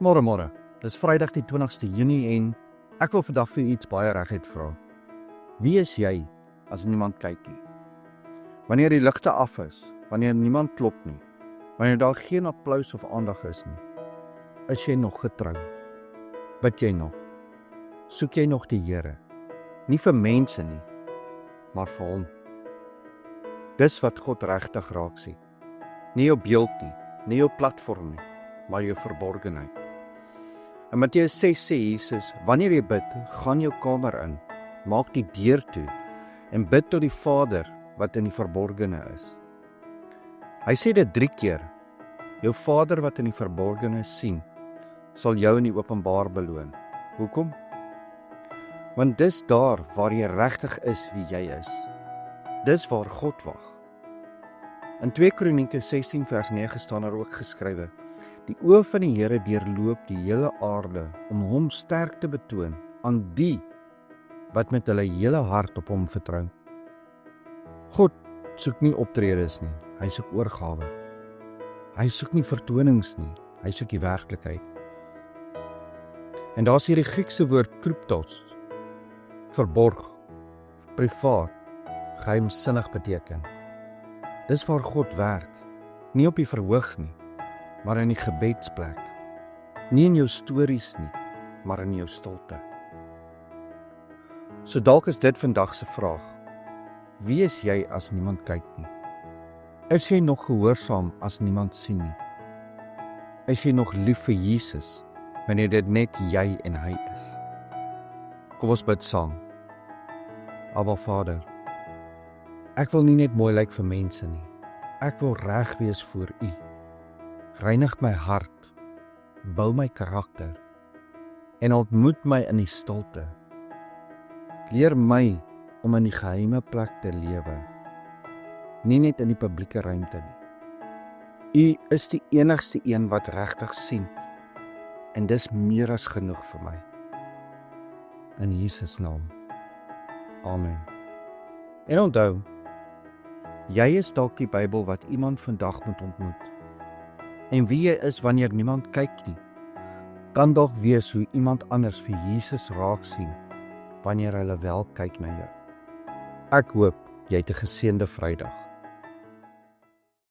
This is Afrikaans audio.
Môre, dis Vrydag die 20ste Junie en ek wil vandag vir iets baie reguit vra. Wie is jy as niemand kyk nie? Wanneer die ligte af is, wanneer niemand klop nie, wanneer daar geen applous of aandag is nie, is jy nog getrou? Bid jy nog? Soek jy nog die Here? Nie vir mense nie, maar vir hom. Dis wat God regtig raak sien. Nie jou beeld nie, nie jou platform nie, maar jou verborgenheid. In Matteus 6 sê Jesus, wanneer jy bid, gaan jou kamer in, maak die deur toe en bid tot die Vader wat in die verborgene is. Hy sê dit 3 keer. Jou Vader wat in die verborgene sien, sal jou in die openbaar beloon. Hoekom? Want dis daar waar jy regtig is wie jy is. Dis waar God wag. In 2 Kronieke 16 vers 9 staan daar ook geskrywe, die oë van die Here deurloop die hele aarde om hom sterk te betoon aan die wat met hulle hele hart op hom vertrou. God soek nie optredes nie, hy soek oorgawe. Hy soek nie vertonings nie, hy soek die werklikheid. En daar is hierdie Griekse woord kryptos, verborg, privaat, geheimsinnig beteken. Dis waar God werk, nie op die verhoog nie, maar in die gebedsplek. Nie in jou stories nie, maar in jou stilte. So dalk is dit vandag se vraag. Wie is jy as niemand kyk nie? Is jy nog gehoorsaam as niemand sien nie? Is jy nog lief vir Jesus, wanneer dit net jy en hy is? Kom ons bid saam. Abba Vader, ek wil nie net mooi lyk vir mense nie. Ek wil reg wees voor U. Reinig my hart, bou my karakter en ontmoet my in die stilte. Leer my om in die geheime plek te lewe, nie net in die publieke ruimte nie. U is die enigste een wat regtig sien en dis meer as genoeg vir my. In Jesus naam. Amen. En onthou, jy is dalk die Bybel wat iemand vandag moet ontmoet. En wie jy is wanneer niemand kyk nie, kan dalk wees hoe iemand anders vir Jesus raak sien, wanneer hulle wel kyk na jou. Ek hoop jy het 'n geseënde Vrydag.